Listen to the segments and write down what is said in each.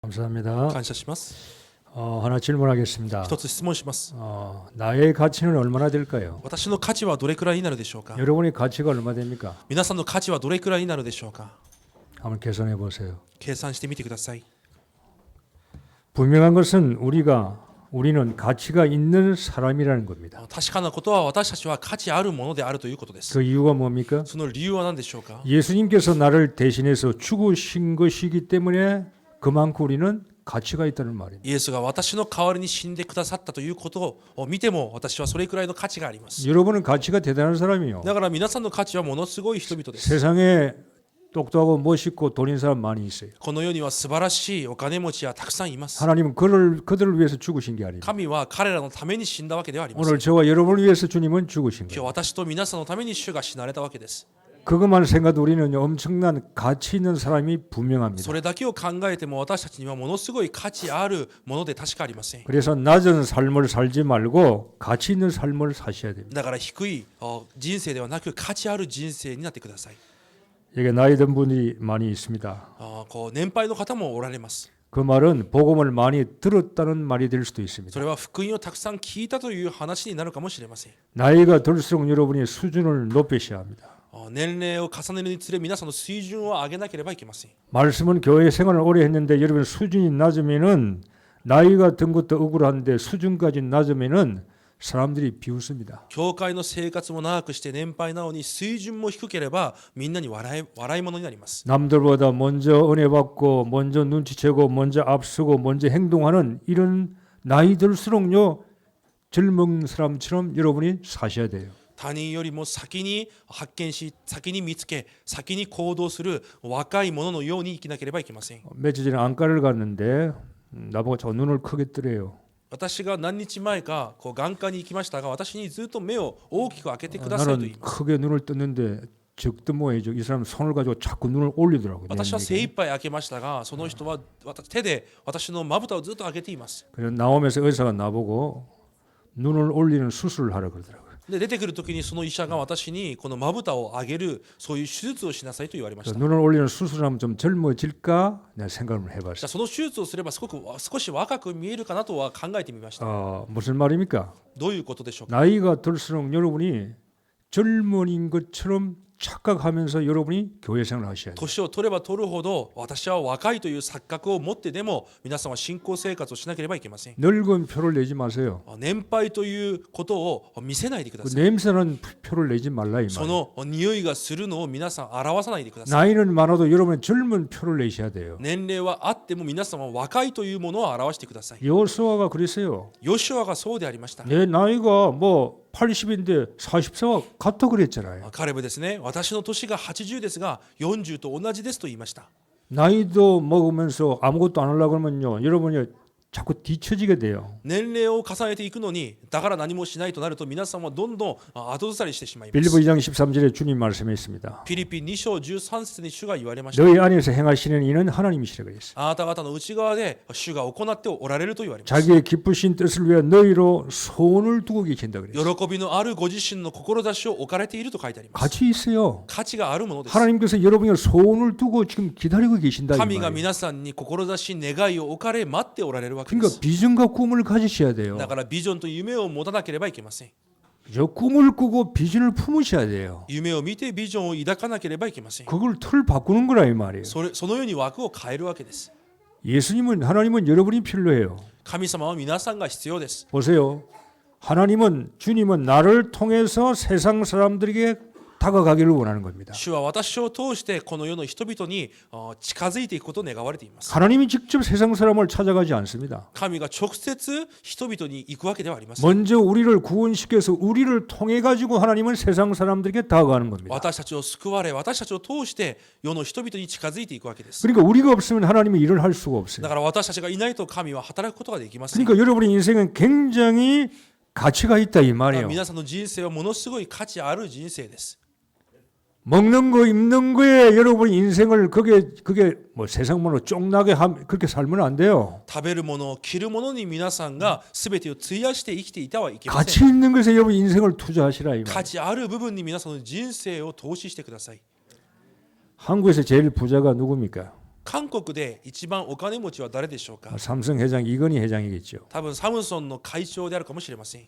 감사합니다. 感謝します。 하나 질문하겠습니다. 一つ質問します。 나의 가치는 얼마나 될까요? 私の価値はどれくらいになるでしょうか。 여러분의 가치가 얼마 됩니까? 皆さんの価値はどれくらいになるでしょうか。 한번 계산해 보세요. 計算してみてください。 분명한 것은 우리는 가치가 있는 사람이라는 겁니다. 確かなことは私たちは価値あるものであるということです。 그 이유가 뭡니까? その理由は何でしょうか。 예수님께서 나를 대신해서 죽으신 것이기 때문에 그만큼 우리는 가치가 있다는 말입니다. イエスが私の代わりに死んでくださったということを見ても私はそれくらいの価値があります。 여러분은 가치가 대단한 사람이요. だから皆さんの価値はものすごい人々です。 세상에 똑똑하고 멋있고 돈 있는 사람 많이 있어요. この世には素晴らしいお金持ちはたくさんいます。 하나님은 그들을 위해서 죽으신 게 아닙니다. 神は彼らのために死んだわけではありません。 오늘 저와 여러분을 위해서 주님은 죽으신 今日 거예요. 私と皆さんのために主が死なれたわけです。 그것만 생각해도 우리는 엄청난 가치 있는 사람이 분명합니다. それだけを考えても私たちにはものすごい価値あるもので確かありません。 그래서 낮은 삶을 살지 말고 가치 있는 삶을 사셔야 됩니다. だから低い人生ではなく価値ある人生になってください。 여기 나이 든 분이 많이 있습니다. こう年配の方もおられます。 그 말은 복음을 많이 들었다는 말이 될 수도 そ 있습니다. れは福音をたくさん聞いたという話になるかもしれません。 나이가 들수록 여러분이 수준을 높이셔야 합니다. 年齢を重ねるにつれ皆さんの水準を上げなければいけません。 말씀은 교회 생활을 오래 했는데 여러분 수준이 낮으면은 나이가 든 것도 억울한데 수준까지 낮으면은 사람들이 비웃습니다. 教会の生活も長くして年配なのに水準も低ければみんなに笑い物になります。 남들보다 먼저 은혜 받고 먼저 눈치채고 먼저 앞서고 먼저 행동하는 이런 나이 들수록요 젊은 사람처럼 여러분이 사셔야 돼요. 他人よりも先に発見し、先に見つけ、先に行動する若い者のように生きなければいけません。 며칠 전에 안과를 갔는데 나보고 저 눈을 크게 뜨래요. 私が何日前か眼科に行きましたが、私にずっと目を大きく開けてくださいと言い 나는 ます。 크게 눈을 떴는데 적드모해죠. 이 사람 손을 가지고 자꾸 눈을 올리더라고요. 私は精一杯開けましたが、その人は手で私のまぶたをずっと開けています。 그래서 나오면서 의사가 나보고 눈을 올리는 수술을 하라 그러더라고요. で出てくるときにその医者が私にこのまぶたを上げるそういう手術をしなさいと言われました。 눈을 올리는 수술하면 좀 젊어질까 내가 생각을 じゃあ 해봤어요. その手術をすれば少し若く見えるかなとは考えてみました。 무슨 말입니까? どういうことでしょうか。 나이가 들수록 여러분이 젊은인 것처럼 착각하면서 여러분이 교회 생활을 하셔야 돼요. 年を取れば取るほど私は若いという錯覚を持ってでも皆さんは信仰生活をしなければいけません。 늙은 표를 내지 마세요. 年配ということを見せないでくだ 그 さい。 냄새나는 표를 내지 말라 이 そ 말이에요. の匂いがするのを皆さん表さないでください。 나이는 많아도 여러분은 젊은 표를 내셔야 돼요. 年齢はあっても皆さんは若いというものを表してください。 여호수아가 그랬어요. ヨシュアがそうでありました。 내 나이가 뭐 80인데 44가 같아 그랬잖아요. カレブですね。私の年が80ですが40と同じですと言いました。 나이도 먹으면서 아무것도 안 하려고 하면요. 여러분이 자꾸 뒤처지게 돼요. 年齢を重ねていくのにだから何もしないとなると皆さんはどんどん後ずさりしてしまいま 빌립보 す。 2장 13절에 주님 말씀했습니다. フィリピン2章13節に主が言われました。 너희 안에서 행하시는 이는 하나님이시라 그랬어요. あなた方の内側で主が行っておられると言われました。 자기의 기쁘신 뜻을 위해 너희로 손을 두고 계신다 그랬어요. 喜びのあるご自身の志を置かれていると書いてあります。 가치 있어요. 価値があるものです。 하나님께서 여러분이 손을 두고 지금 기다리고 계신다 이 神が 말이에요. 皆さんに志願いを置かれ待っておられるわけで 그러니까 す。 비전과 꿈을 가지셔야 돼요. だからビジョンと夢を持たなければいけません。 저 꿈을 꾸고 비전을 품으셔야 돼요. 夢を見てビジョンを抱かなければいけません。 그걸 틀 바꾸는 거라 이 말이에요. そのように枠を変えるわけです。 예수님은 하나님은 여러분이 필요해요. 神様は皆さんが必要です。 보세요. 하나님은 주님은 나를 통해서 세상 사람들에게 다가가기를 원하는 겁니다. 主は私を通してこの世の人々に近づいていくことを願われています。 하나님이 직접 세상 사람을 찾아가지 않습니다. 神が直接人々に行くわけではありません。 먼저 우리를 구원시켜서 우리를 통해 가지고 하나님은 세상 사람들에게 다가가는 겁니다. 私たちを救われ、私たちを通して世の人々に近づいていくわけです。 그러니까 우리가 없으면 하나님이 일을 할 수가 없어요. だから私たちがいないと神は働くことができません。 그러니까 여러분의 인생은 굉장히 가치가 있다 이 말이에요. 皆さんの人生はものすごい価値ある人生です。 먹는 거 입는 거에 여러분 인생을 그게 뭐 세상 문화로 쫑나게 그렇게 살면 안 돼요. 食べるもの、着るものに皆さんが全てを費やして生きていてはいけませ 가치 ん。 있는 것에 여러분 인생을 투자하시라 이 価 말. 値ある部分に皆さんの人生を投資してください。 한국에서 제일 부자가 누굽니까? 韓国で一番お金持ちは誰でしょうか。 삼성 회장 이건희 회장이겠죠. 多分サムソンの会長であるかもしれません。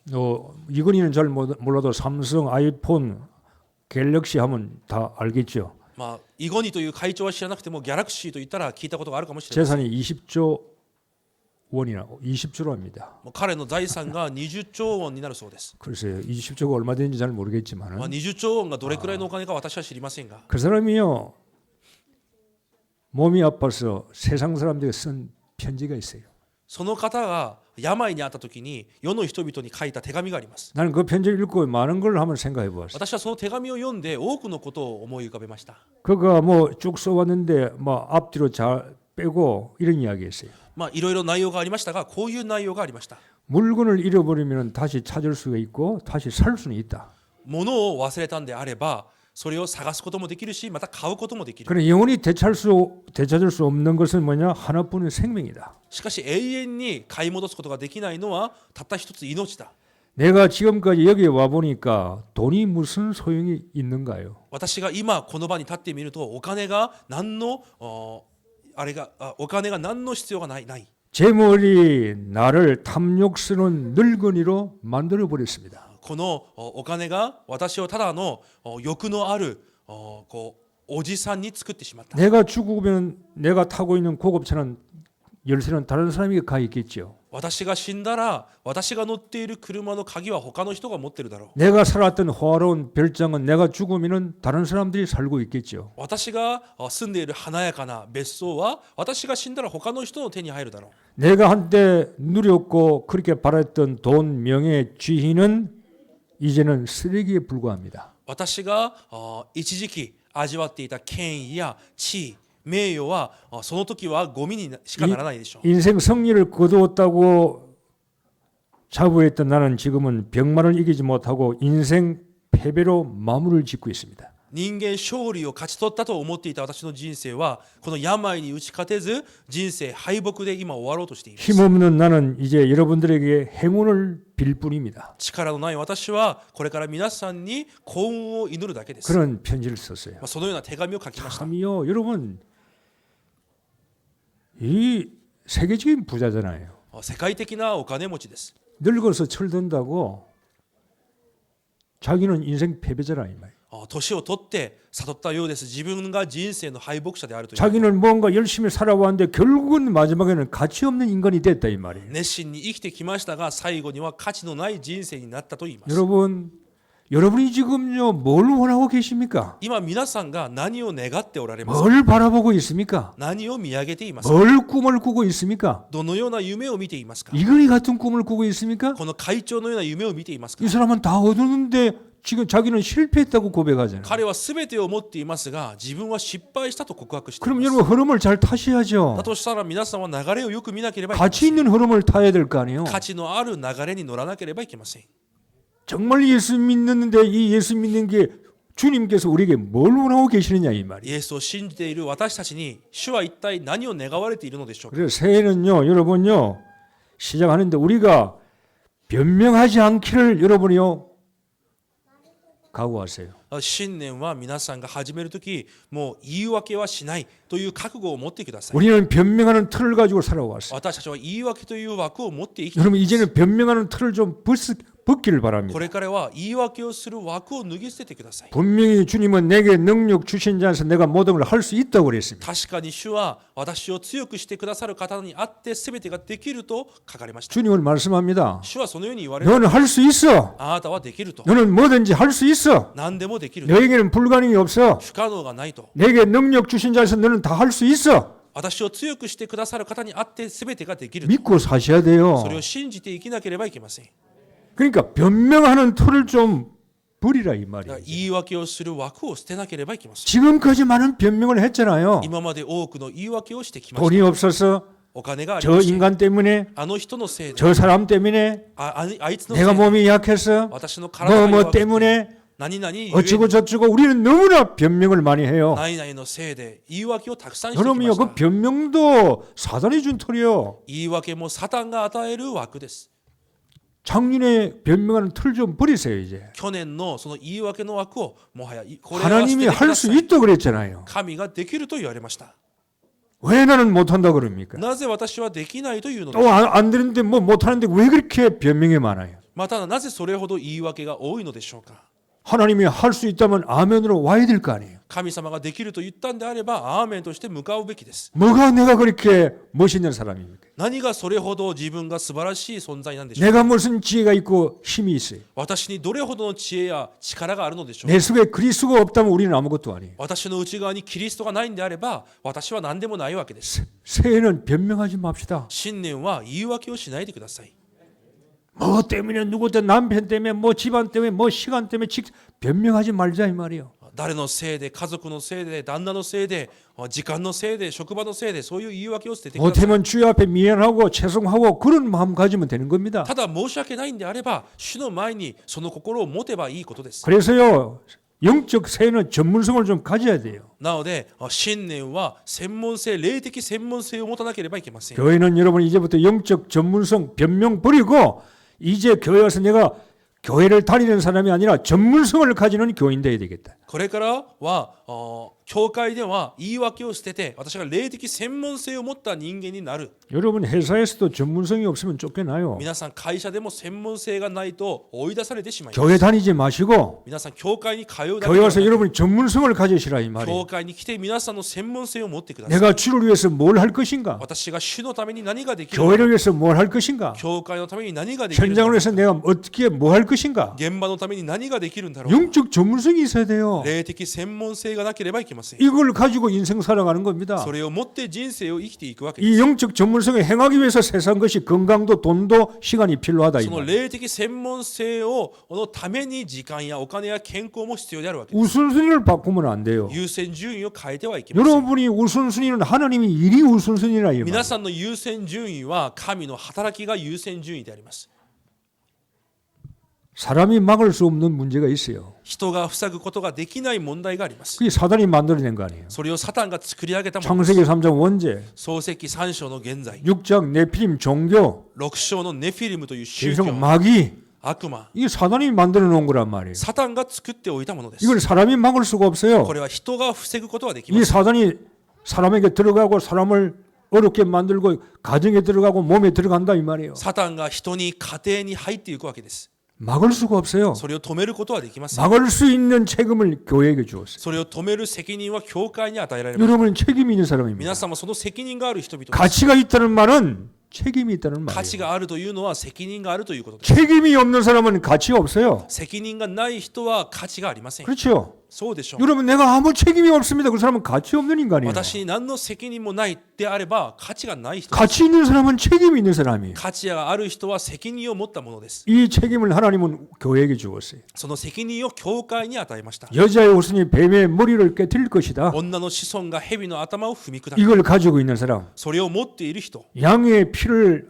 이건희는 잘 몰라도 삼성, 아이폰, 갤럭시 하면 다 알겠죠. まあイゴニという会長は知らなくてもギャラクシーと言ったら聞いたことがあるかもしれません。 재산이 20조 원이나 20조로 합니다. もう彼の財産が20兆ウォンになるそうです。 글쎄요, 20조가 얼마 되는지 잘 まあ 모르겠지만 20兆ウォンがどれくらいのお金か私は知りませんが、 그 사람이요 몸이 아파서 세상 사람들에게 쓴 편지가 있어요. その方が病にあった時に世の人々に書いた手紙があります。 나는 그 편지를 읽고 많은 걸 한번 생각해 보았어요. 私はその手紙を読んで多くのことを思い浮かべました。 그가 뭐 쭉 써왔는데 뭐 앞뒤로 잘 빼고 이런 이야기했어요. まあいろいろ内容がありましたが、こういう内容がありました。 물건을 잃어버리면 다시 찾을 수가 있고 다시 살 수는 있다. 物を忘れたんであれば、それを探すこともできるし、また買うこともできる。 그러나 영원히 되찾을 수 없는 것은 뭐냐? 하나뿐인 생명이다. しかし永遠に買い戻すことができないのはたった一つ命だ。 내가 지금까지 여기에 와 보니까 돈이 무슨 소용이 있는가요? 私が今この場に立ってみると、お金が何の必要がない。 재물이 나를 탐욕스러운 늙은이로 만들어 버렸습니다. このお金が私をただの欲のあるおじさんに作ってしまった。 내가 죽으면 내가 타고 있는 고급차는 열쇠는 다른 사람이 가 있겠죠. 私が死んだら私が乗っている車の鍵は他の人が持ってるだろう。 내가 살았던 화려한 별장은 내가 죽으면 다른 사람들이 살고 있겠죠. 私が住んでいる華やかな別荘は私が死んだら他の人の手に入るだろう。 내가 한때 누렸고 그렇게 바랬던 돈, 명예, 지위는 이제는 쓰레기에 불과합니다. 私が一時期味わっていた権威や地位、名誉はその時はゴミにしかならないでしょう。 인생 승리를 거두었다고 자부했던 나는 지금은 병만을 이기지 못하고 인생 패배로 마무리를 짓고 있습니다. 人間勝利を勝ち取ったと思っていた私の人生はこの病に打ち勝てず人生敗北で今終わろうとしています。 힘없는 나는 이제 여러분들에게 행운을 빌 뿐입니다. 力のない私はこれから皆さんに幸運を祈るだけです。 그런 편지를 썼어요. そのような手紙を書きました。 참이요, 여러분 이 세계적인 부자잖아요. 世界的なお金持ちです。 늙어서 철든다고 자기는 인생 패배자라 이 말이에요. 年を取って悟ったようです。自分が人生の敗北者であるという。 자기는 뭔가 열심히 살아왔는데 결국은 마지막에는 가치 없는 인간이 됐다 이 말이에요. 熱心に生きてきましたが最後には価値のない人生になったと言います。 여러분이 지금요 뭘 원하고 계십니까? 今皆さんが何を願っておられますか。 뭘 바라보고 있습니까? 何を見上げていますか。 뭘 꿈을 꾸고 있습니까? どのような夢を見ていますか。 이건희 같은 꿈을 꾸고 있습니까? この会長のような夢を見ていますか。 이 사람은 다 얻었는데 지금 자기는 실패했다고 고백하잖아요. 彼は全てを持っていますが自分は失敗したと告白してい 그럼 ます。 여러분 흐름을 잘 타셔야죠. だとしたら皆さんは流れをよく見なければいけません。 가치 있는 흐름을 타야 될 거 아니에요. 価値のある流れに乗らなければいけません。 정말 예수 믿는데 이 예수 믿는 게 주님께서 우리에게 뭘 원하고 계시느냐 이 말이에요. イエスを信じている私たちに主は一体何を願われているのでしょうか。 그래서 새해는요 여러분요 시작하는데 우리가 변명하지 않기를 여러분이요 각오하세요. 新年は皆さんが始めるときもう言い訳はしないという覚悟を持ってください。 우리는 변명하는 틀을 가지고 살아왔어요. 私たちは言い訳という枠を持って生きています。 여러분 이제는 변명하는 틀을 좀 벗기를 바랍니다. これからは言い訳をする枠を脱ぎ捨ててください。 분명히 주님은 내게 능력 주신 자에서 내가 모든 걸 할 수 있다고 그랬습니다. 確かに主は私を強くしてくださる方にあって全てができると書かれました。 주님은 말씀합니다. 主はそのように言われる。 너는 할 수 있어. あなたはできると。 너는 뭐든지 할 수 있어. 何でもできると。 너에게는 불가능이 없어. 不可能がないと。 내게 능력 주신 자에서 너는 다 할 수 있어. 私を強くしてくださる方にあって全てができると。 믿고 사셔야 돼요. それを信じて生きなければいけません。 그러니까 변명하는 틀을 좀 버리라 이 だから 말이에요. 言い訳をする枠を捨てなければいけません。 지금까지 많은 변명을 했잖아요. 今まで多くの言い訳をしてきました。 돈이 없어서 お金があり 저 ません。 인간 때문에 あの人のせいで、 저 사람 때문에 あいつのせい 내가 で、 몸이 약해서 私の体が 뭐 弱くて 때문에 何々ゆえ 어쩌고 に 저쩌고 우리는 너무나 변명을 많이 해요. 何々のせいで言い訳をたくさんしてきま 여러분요 した 그 。 변명도 사단이 준 틀이요. 言い訳もサタンが与える枠です。 작년에 변명하는 틀 좀 버리세요 이제. 去年のその言い訳の枠をもはやこれは捨て 하나님이 てく 할 だ 수 さい。 있다고 그랬잖아요. 神ができると言われました。왜 나는 못한다 그럽니까? なぜ私はできないというので 또 안 되는데 뭐 못하는데 왜 그렇게 변명이 많아요? またなぜそれほど言い訳が多いのでしょうか。 하나님이 할 수 있다면 아멘으로 와야 될 거 아니에요. 神様ができると言ったんであればアーメンとして向かうべきです。 뭐가 내가 그렇게 멋있는 사람입니까? 何がそれほど自分が素晴らしい存在なんでしょうか。 내가 무슨 지혜가 있고 힘이 있어요. 私にどれほどの知恵や力があるのでしょうか。 내 속에 그리스도가 없다면 우리는 아무것도 아니에요. 私の内側にキリストがないんであれば私は何でもないわけです。 새해는 변명하지 맙시다. 新年は言い訳をしないでください。 뭐 때문에 누구 때문에 남편 때문에 뭐 집안 때문에 뭐 시간 때문에 변명하지 말자 이 말이에요. 誰のせいで家族のせいで旦那のせいで時間のせいで職場のせいでそういう言い訳を捨ててください。 못하면 주여 앞에 미안하고 죄송하고 그런 마음 가지면 되는 겁니다. ただ申し訳ないんであれば主の前にその心を持てばいいことです。 그래서요 영적 새해는 전문성을 좀 가져야 돼요. なので新年は専門性霊的専門性を持たなければいけません。 교회는 여러분 이제부터 영적 전문성 변명 버리고 이제 교회 와서 내가 교회를 다니는 사람이 아니라 전문성을 가지는 교인 되어야 되겠다. これからは教会では言い訳を捨てて私が霊的専門性を持った人間になる。 여러분 회사에서도 전문성이 없으면 쫓겨나요. 皆さん会社でも専門性がないと追い出されてしまいます。 교회 다니지 마시고 皆さん教会に通うだけ 교회 では 와서 なく 여러분이 전문성을 가지시라 이 말이에요. 教会に来て皆さんの専門性を持ってください。 내가 주를 위해서 뭘 할 것인가? 私が主のために何ができるのか 교회를 위해서 뭘 할 것인가? 教会のために何ができるの 현장을 か 위해서 내가 어떻게 뭐 할 것인가? 現場のために何ができるんだろうか 영적 전문성이 있어야 돼요. 霊的専門性がなければいけません。 이걸 가지고 인생 살아가는 겁니다. それを持って人生を生きていくわけです。 이 영적 전문성을 행하기 위해서 세상 것이 건강도 돈도 시간이 필요하다 이 その 말이에요. 霊的専門性をのために時間やお金や健康も必要であるわけです。 우선순위를 바꾸면 안 돼요. 優先順位を変えてはいけません。 여러분이 우선순위는 하나님이 일이 우선순위라 이 말이에요. 皆さんの優先順位は神の働きが優先順位であります。 사람이 막을 수 없는 문제가 있어요. 人が塞ぐことができない問題があります。 그게 사단이 만들어낸 거 아니에요. それをサタンが作り上げたものです。 창세기 3장 원죄, 創世記3章の現在、 6장 네피림 종교, 6章のネフィリムという宗 계속 教、 마귀, 悪魔、 이게 사단이 만들어 놓은 거란 말이에요. サタンが作っておいたものです。 이걸 사람이 막을 수가 없어요. これは人が防ぐことはでき 이 ません。 사단이 사람에게 들어가고 사람을 어렵게 만들고 가정에 들어가고 몸에 들어간다 이 말이에요. サタンが人に家庭に入っていくわけです。 막을 수가 없어요. それを止めることはできません。 막을 수 있는 책임을 교회에게 주었어요. それを止める責任は教会に与えられます。 여러분은 책임이 있는 사람입니다. 皆様その責任がある人々です。 가치가 있다는 말은 책임이 있다는 価値 말이에요. があるというのは責任があるということです。 책임이 없는 사람은 가치가 없어요. 責任がない人は価値がありません。 그렇죠? そうでしょう。 여러분 내가 아무 책임이 없습니다. 그 사람은 가치 없는 인간이에요. 私に何の責任もないであれば価値がない人です。 가치 있는 사람은 책임이 있는 사람이에요. 価値がある人は責任を持ったものです。 이 책임을 하나님은 교회에게 주었어요. その責任を教会に与えました。 여자의 옷은이 뱀의 머리를 깨뜨릴 것이다. 女の子孫が蛇の頭を踏み砕く。 이걸 가지고 있는 사람, それを持っている人、 양의 피를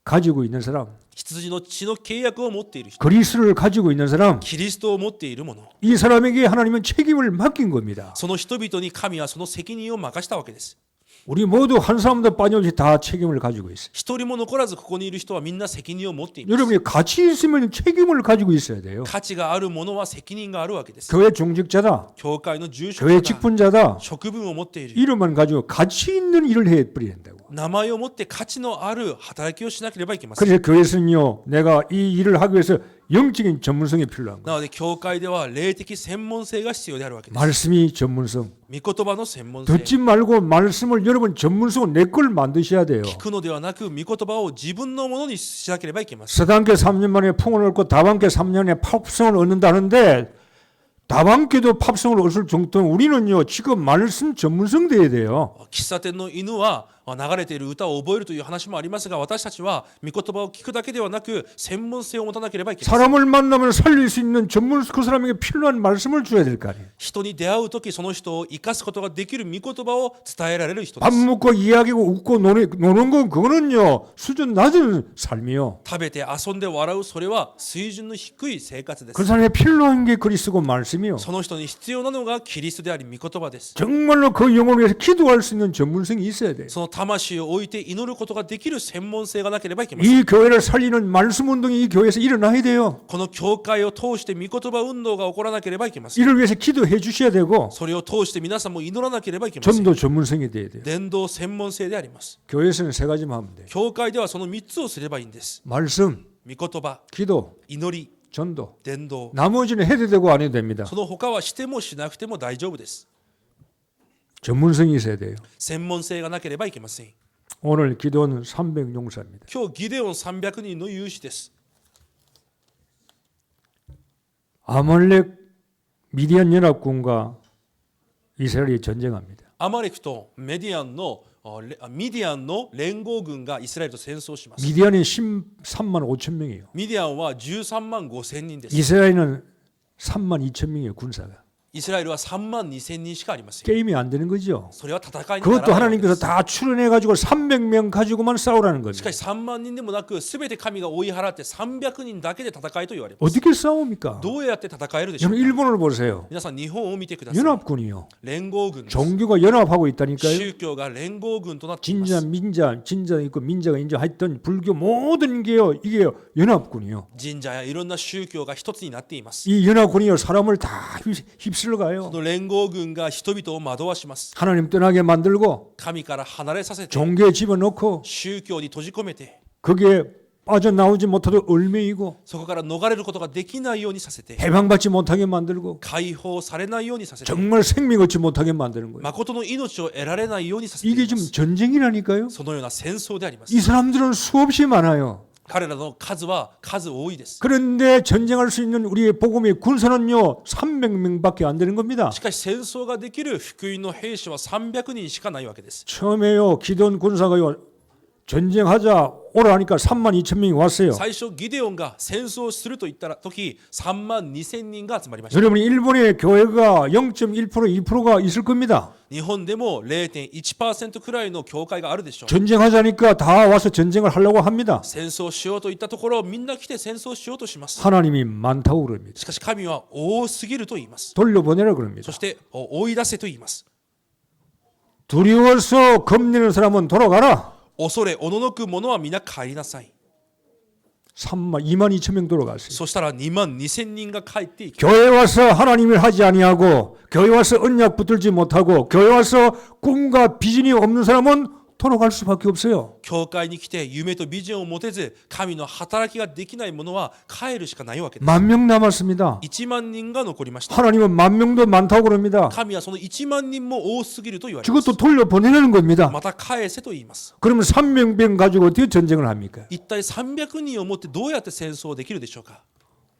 가지고 있는 사람, 羊の血の契約を持っている人、 그리스도를 가지고 있는 사람, キリストを持っている者、 이 사람에게 하나님은 책임을 맡긴 겁니다. その人々に神はその責任を任したわけです。 우리 모두 한 사람도 빠짐없이 다 책임을 가지고 있어요. 一人も残らずここにいる人はみんな責任を持っています。 여러분이 가치 있으면 책임을 가지고 있어야 돼요. 価値がある者は責任があるわけです。 교회 중직자다, 教会の住職 교회 だ、 직분자다, 職分を持っている。 이름만 가지고 가치 있는 일을 해버려야 된다고. 名前を持って価値のある働きをしなければいけません。 그래서 교회에서는요, 내가 이 일을 하기 위해서 영적인 전문성이 필요한 거예요. なので教会では霊的専門性が必要であるわけです。 말씀이 전문성. 御言葉の専門性。 듣지 말고 말씀을 여러분 전문성을 내 걸 만드셔야 돼요. 聞くのではなく御言葉を自分のものにしなければいけません。 서당계 3년 만에 풍을 얻고 다방계 3년에 팝성을 얻는다는데 다방계도 팝성을 얻을 정도는 우리는요 지금 말씀 전문성 돼야 돼요. 喫茶店の犬は流れている歌を覚えるという話もありますが、私たちは御言葉を聞くだけではなく専門性を持たなければいけません。 사람을 만나면 살릴 수 있는 전문 그 사람에게 필요한 말씀을 줘야 될 거 아니에요. 人に出会うときその人を生かすことができる御言葉を伝えられる人で 밥 す。 먹고 이야기하고 웃고 노는 건 그거는요 수준 낮은 삶이요. 食べて遊んで笑うそれは水準の低い生活です 그 。 사람에게 필요한 게 그리스도고 말씀이 말씀이요. その人に必要なのがキリストであり御言葉です。 정말로 그 영혼을 위해서 기도할 수 있는 전문성이 있어야 돼요. その魂を置いて祈ることができる専門性がなければいけません。 이 교회를 살리는 말씀 운동이 이 교회에서 일어나야 돼요. この教会を通して御言葉運動が起こらなければいけません。 이를 위해서 기도해 주셔야 되고 それを通して皆さんも祈らなければいけません。 전도 전문성이 돼야 돼요. 伝道専門性であります。 교회에서는 세 가지만 하면 돼요. 教会ではその3つをすればいいんです。 말씀, 御言葉、 기도, 祈り、 전도. 伝道。 나머지는 해도 되고 안 해도 됩니다. その他はしてもしなくても大丈夫です。 전문성이 있어야 돼요. 専門性がなければいけません。 오늘 기도는 300용사입니다. 今日ギデオン300人の勇士です。 아말렉 미디안 연합군과 이스라엘이 전쟁합니다. アマレクとミディアンの連合軍がイスラエルと戦争します。 미디안이 13만 5천 명이에요. ミディアンは13万5千人です。 이스라엘은 3만 2천 명이에요. 군사가. イスラエルは3万2千人しかありません。 게임이 안 되는 거죠. それは戦いになら 그것도 ないわけで 하나님께서 す。 다 출연해가지고 300명 가지고만 싸우라는 し 겁니다. かし3万人でもなく全て神が追い払って300人だけで戦いと言われます。 어떻게 싸웁니까? どうやって戦えるでしょう 여러분 か。 일본을 보세요. 皆さん日本を見てください。 연합군이요. 連合軍です。 종교가 연합하고 있다니까요. 宗教が連合軍となっていま 진자, す。 민자, 진자 있고 민자가 인자했던 불교 모든 게요. 이게 연합군이요. 神社やいろんな宗教が一つになっています。 이 연합군이요. 사람을 다 휩쓸러 そ 가요. の連合軍が人々を惑わします。 하나님 떠나게 만들고 神から離れさせて 종교에 집어넣고 宗教に閉じ込めて 거기에 빠져나오지 못하도록 얼매이고 そこから逃れることができないようにさせて 해방받지 못하게 만들고 解放されないようにさせて 정말 생명 얻지 못하게 만드는 거예요. 誠の命を得られないようにさせてい 이게 ま 지금 す。 전쟁이라니까요. そのような戦争であります。 이 사람들은 수없이 많아요. 彼らの数は数多いです。 그런데 전쟁할 수 있는 우리의 복음의 군사는요 300명밖에 안 되는 겁니다. しかし戦争ができる福音の兵士は300人しかないわけです。 처음에요 기돈 군사가요 전쟁하자 오라 하니까 3만 2천 명이 왔어요. 最初ギデオンが戦争すると言った時3万2千人が集まりました。 여러분이 일본의 교회가 0.1% 2%가 있을 겁니다. 日本でも 0.1% くらいの教会があるでしょう。 전쟁하자니까 다 와서 전쟁을 하려고 합니다. 戦争しようと言ったところみんな来て戦争しようとします。 하나님이 많다고 그럽니다. しかし神は多すぎると言います。 돌려보내라 그럽니다. そして追い出せと言います。 두려워서 겁내는 사람은 돌아가라. 恐れおののく者は皆帰りなさい。 2만 2천 명 돌아갔어요. そしたら2万2千人が帰っていき、 교회 와서 하나님을 하지 아니하고 교회 와서 언약 붙들지 못하고 교회 와서 꿈과 비전이 없는 사람은 돌아갈 수밖에 없어요. 教会に来て夢とビジョンを持てず神の働きができない者は帰るしかないわけです。 10,000명 남았습니다. 1万人が残りました。 하나님은 10,000명도 많다고 그럽니다. 神はその1万人も多すぎると言われます。 저것도 돌려보내는 겁니다. また返せと言います。 그러면 300명 가지고 어떻게 전쟁을 합니까? 一体300人をもってどうやって戦争できるでしょうか。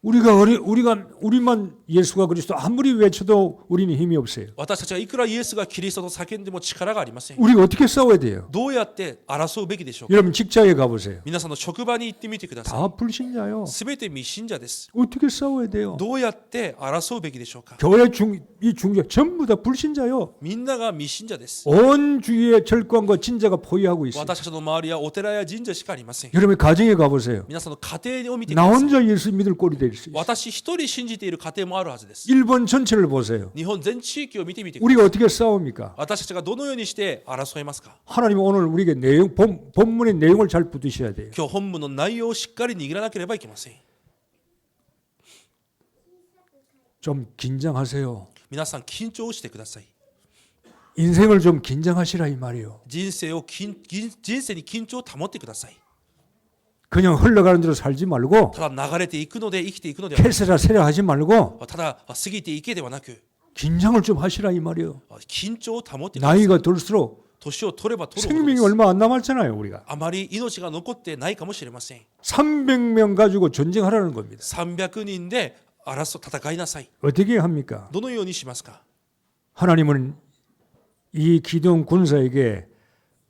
우리만 예수가 그리스도 아무리 외쳐도 우리는 힘이 없어요. 私たちがいくらイエスがキリストと叫んでも力がありません。 우리가 어떻게 싸워야 돼요? どうやって争うべきでしょうか。 여러분 직장에 가보세요. 皆さんの職場に行ってみてください。 다 불신자요. すべて未信者です。 어떻게 싸워야 돼요? どうやって争うべきでしょうか。 교회 이 중교 전부 다 불신자요. みんなが未信者です。 온 주위에 절권과 진자가 포위하고 있어요. 私たちの周りはお寺や神社しかありません。 여러분 가정에 가보세요. 皆さんの家庭を見てく 나 ださい。 혼자 예수 믿을 꼴이 될 수 있어요. 私一人信じている家庭もあるはずです。 일본 전체를 보세요. 日本全地域を見てみてください。 우리가 어떻게 싸웁니까? 私たちがどのようにして争いますか。 하나님 오늘 우리에게 본문의 내용을 잘 붙드셔야 돼요. 今日本文の内容をしっかり握らなければいけません。 좀 긴장하세요. 皆さん緊張してください。 인생을 좀 긴장하시라 이 말이에요. 人生に緊張を保ってください。 그냥 흘러가는 대로 살지 말고 ただ流れていくので生きていくのではな 캐세라 세라 하지 말고 く、ただ過ぎていけではなく、 긴장을 좀 하시라 이 말이에요. 緊張を保ってください。 나이가 들수록 年を取れば取るほど 생명이 です。 얼마 안 남았잖아요 우리가. あまり命が残ってないかもしれません。 300명 가지고 전쟁하라는 겁니다. 300人で戦いなさい。 어떻게 합니까? どのようにしますか。 하나님은 이 기동 군사에게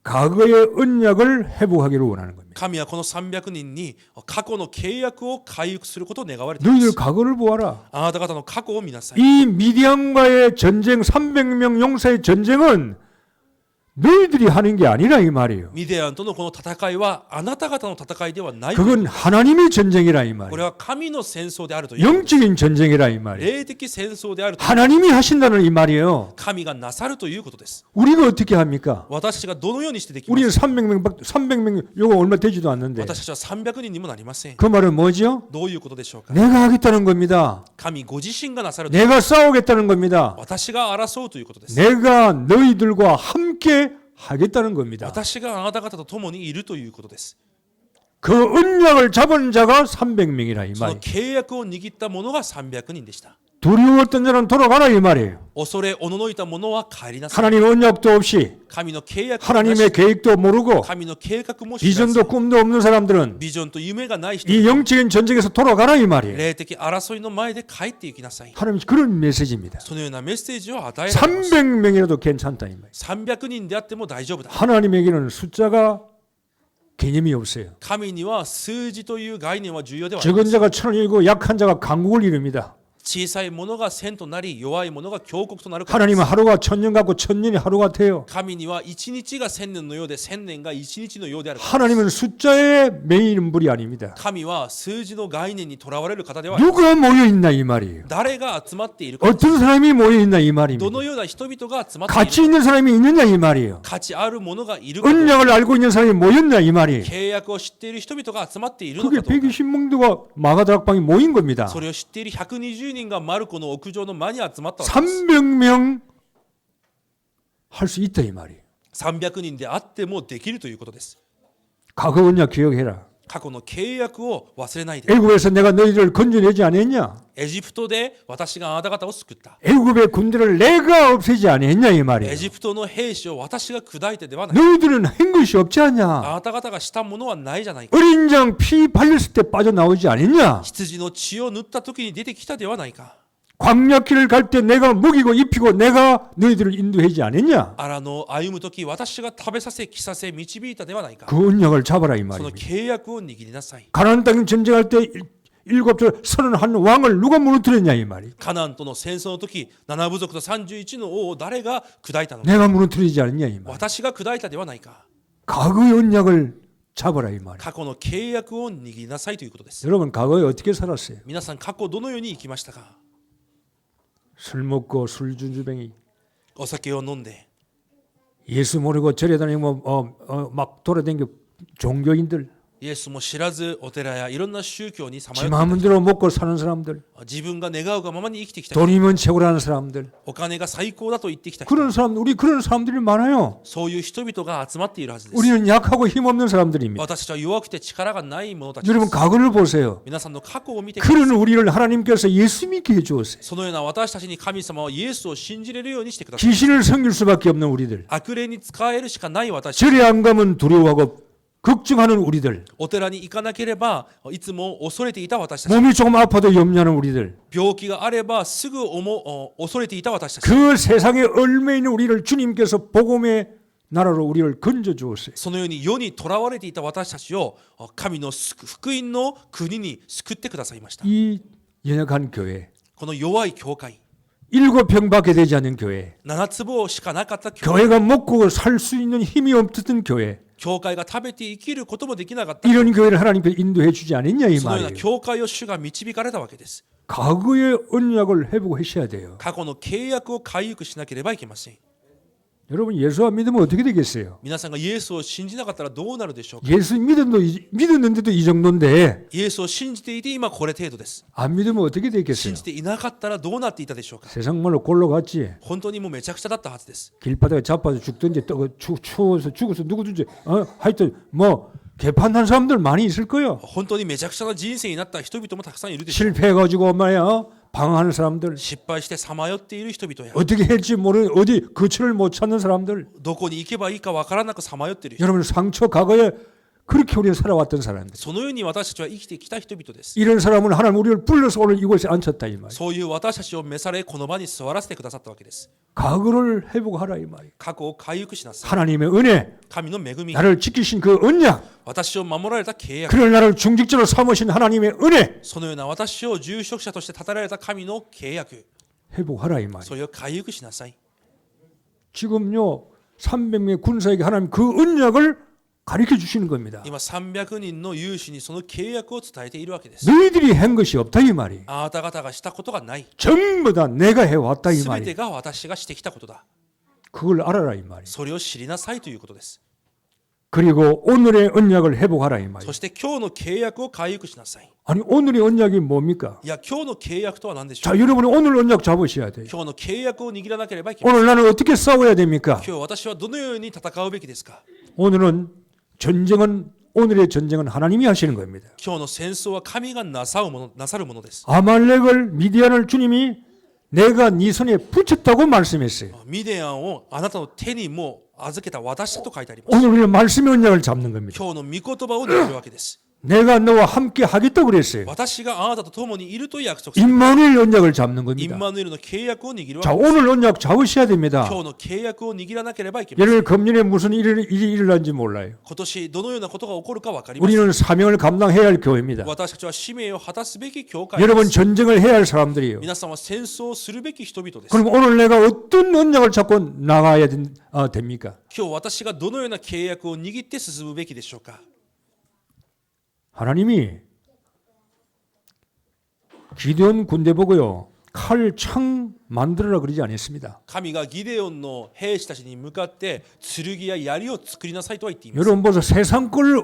과거의 언약을 회복하기를 원하는 겁니다. 神はこの300人に過去の契約を回復することを願われていま 너희들 す。 과거를 보아라. あなた方の過去を見なさい。 이 미디안과의 전쟁 300명 용사의 전쟁은 너희들이 하는 게 아니라 이 말이에요. ミディアンとのこの戦いはあなた方の戦いではない。 그건 하나님의 전쟁이라 이 こ 말이에요. れは神の戦争であるという。 영적인 전쟁이라 이 말이에요. 霊的戦争であるという。 하나님이 하신다는 이 말이에요. 神がなさるということです。 우리가 어떻게 합니까? 私たちがどのようにしてできま 우리는 すか。 300명 요거 얼마 되지도 않는데 私たちは300人にもなりません。 그 말은 뭐죠? どういうことでしょうか。 내가 하겠다는 겁니다. 神ご自身がなさると。 내가 싸우겠다는 겁니다. 私が争うということです。 내가 너희들과 함께 하겠다는 겁니다. 私があなた方と共にいるということです。 그 언약을 잡은 자가 300명이라 이 その 말이에요. 契約を握った者が300人でした。 두려웠던 자는 돌아가라 이 말이에요. 恐れおののいた者は帰りなさい。 하나님 언약도 없이 神の契約もな 하나님의 し、 계획도 모르고 神の計画も知らず、 비전도 꿈도 없는 사람들은 ビジョンと夢がない人、 이 영적인 전쟁에서 돌아가라 이 말이에요. 霊的争いの前で帰っていきなさい。 하나님 그런 메시지입니다. そのようなメッセージを与えられます。 300명이라도 괜찮다 이 말이에요. 300人であっても大丈夫だ。 하나님에게는 숫자가 개념이 없어요. 神には数字という概念は重要ではありま 적은 せん。 자가 천을 이루고 약한 자가 강국을 이룹니다. 小さいものが千となり、弱いものが強国となるからで 하나님은 す。 하루가 1000년 같고 1000년이 하루 같아요. 神には一日が千年のようで、千年が一日のようであるからです。 하나님은 숫자에 매이는 분이 아닙니다. 神は数字の概念にとらわれる方ではありません。 누가 모여 있나 이 말이에요. 誰が集まっているかです。 어떤 사람이 모여 있나 이 ど 말입니다. のような人々が集まっている 가치 있는 사람이 있느냐 이 말이에요. 価値あるものがいるかどうか、 언약을 알고 있는 사람이 모였나 이 말이에요. 契約を知っている人々が集まっているの 그게 かどうか、 120명도가 마가다락방에 모인 겁니다. それを知っている120人がマルコの屋上の間に集まったわけです。 300명 할 수 있다 이 말이에요. 300人であってもできるということです。 과거 언약 기억해라. 過去の契約を忘れないで。 애굽에서 내가 너희들을 건져내지 않았냐? エジプトで私があなた方を救った。 애굽의 군대를 내가 없애지 않았냐 이 エ 말이에요. ジプトの兵士を私が砕いてではない。 너희들은 한 것이 없지 않냐? あなた方がしたものはないじゃないか。 어린 양 피 발렸을 때 빠져나오지 않았냐? 羊の血を塗った時に出てきたではないか。 광야길을 갈 때 내가 먹이고 입히고 내가 너희들을 인도하지 않았냐? 荒野を歩む時私が食べさせ着させ導いたではないか。 그 언약을 잡아라 이 その 말입니다. 契約を握りなさい。 가나안 땅 전쟁할 때 731 왕을 누가 무너뜨렸냐 이 말이. カナンとの戦争の時、7部族と31の王を誰が砕いたのか。 내가 무너뜨리지 않았냐 이 말. 私が砕いたではないか。 과거의 언약을 잡아라 이 말. 過去の契約を握りなさいということです。 여러분 과거에 어떻게 살았어요? 皆さん過去どのように生きましたか。 술 먹고 술주주뱅이 お酒を飲んで、 예수 모르고 절에 다니고 막 돌아다니고 종교인들 イエスも知らずお寺やいろんな宗教にさまよ 지 って 마음대로 먹고 사는 사람들 自分が願うがままに生きてきた人、 돈이면 최고라는 사람들 お金が最高だと言ってきた人、 그런 사람 우리 그런 사람들이 많아요. そういう人々が集まっているはずです。 우리는 약하고 힘없는 사람들입니다. 私たちは弱くて力がない者たちで 여러분 す。 과거를 보세요. 皆さんの過去を見てください。 그런 우리를 하나님께서 예수 믿게 해주었어요. そのような私たちに神様はイエスを信じれるようにしてください。 귀신을 섬길 수밖에 없는 우리들, 悪霊に使えるしかない私たち、 절에 안 가면 두려워하고 걱정하는 우리들, お寺に行かなければいつも恐れていた私たち、 몸이 조금 아파도 염려하는 우리들, 病気があればすぐ恐れていた私たち、 그 세상에 얼매 있는 우리를 주님께서 복음의 나라로 우리를 건져 주었어요. そのように世にとらわれていた私たちを神の福音の国に救ってくださいました。 이 연약한 교회, この弱い教会、 7평밖에 되지 않는 교회, 7坪しかなかった教会、 교회가 먹고 살 수 있는 힘이 없었던 교회, 教会が食べて生きることもできなかった、 이런 교회를 하나님께서 인도해 주지 않았냐 이 そのような 말이에요. 教会を主が導かれたわけです。 과거의 언약을 회복하셔야 돼요. 過去の契約を回復しなければいけません。 여러분 예수 안 믿으면 어떻게 되겠어요? 皆さんがイエスを信じなかったらどうなるでしょうか。 예수 믿었는데도 이 정도인데 イエスを信じていて今これ程度です。 안 믿으면 어떻게 信 되겠어요? じていなかったらどうなっていたでしょうか。 세상 말로 골로 갔지. 本当にもうめちゃくちゃだったはずです。 길바닥에 자빠져 죽든지 추워서 죽어서 누구든지 하여튼 뭐 개판한 사람들 많이 있을 거예요. 本当にめちゃくちゃな人生になった人々もたくさんいるでしょう。 실패해가지고 말이야 방황하는 사람들, 失敗してさまよっている人々や 어떻게 할지 모르는 어디 거처를 못 찾는 사람들, どこに行けばいいかわからなくさまよっている人、 여러분 상처 과거에 그렇게 우리가 살아왔던 사람들. そのように私たちは生きてきた人々です。 이런 사람은 하나님 우리를 불러서 오늘 이곳에 앉혔다 이 말이에요. そういう私たちを召されこの場に座らせてくださったわけです。 과거를 회복하라 이 말이에요. 過去を回復しなさい。 하나님의 은혜, 神の恵み、 나를 지키신 그 언약, 私を守られた契約、 그를 나를 중직자로 삼으신 하나님의 은혜 そのような私を住職者として立てられた神の契約、 회복하라 이 말이에요. それを回復しなさい。 지금요 300명의 군사에게 하나님 그 언약을 가르쳐 주시는 겁니다. 今300人の勇士にその契約を伝えているわけです。 너희들이 한 것이 없다 이 말이. あなた方がしたことがない。 전부 다 내가 해왔다 이 すべ 말이. てが私がしてきたことだ。 그걸 알아라 이 말이. それを知りなさいということです。 그리고 오늘의 언약을 회복하라 이 말이. そして今日の契約を回復しなさい。 아니 오늘의 언약이 뭡니까? いや、今日の契約とは何でしょう 자, 여러분이 오늘 언약 잡으셔야 돼요. 今日の契約を握らなければいけません。 오늘 나는 어떻게 싸워야 됩니까? 今日私はどのように戦うべきですか 오늘은 오늘의 전쟁은 하나님이 하시는 겁니다. 今日の戦争は神がなさるものです。 아말렉을 미디안을 주님이 내가 네 손에 붙였다고 말씀했어요. ミディアンをあなたの手にもう預けた私だと書いてあります。 오늘 우리는 말씀의 언약을 잡는 겁니다. 今日の御言葉を握るわけです。 내가 너와 함께 하겠다고 그랬어요. 私があなたと共にいると約束し 임마누엘 언약을 잡는 イ 겁니다. ンマヌエルの契約を握るわ 자, けです。 오늘 언약 잡으셔야 됩니다. 今日の契約を握らなければいけません。 여러분 금년에 무슨 일이 일어난지 몰라요. 今年どのようなことが起こるか分かりません。 우리는 사명을 감당해야 할 교회입니다. 私たちは使命を果たすべき教会で 여러분 す。 전쟁을 해야 할 사람들이에요. 皆さんは戦争をするべき人々です。 그럼 오늘 내가 어떤 언약을 잡고 나가야 됩니까? 今日私がどのような契約を握って進むべきでしょうか。 하나님이 기드온 군대 보고요. 칼, 창 만들어라 그러지 않았습니다. 神がギデオンの兵士たちに向かって剣や槍を作りなさいとは言っています。 여러분 보세요. 세상 걸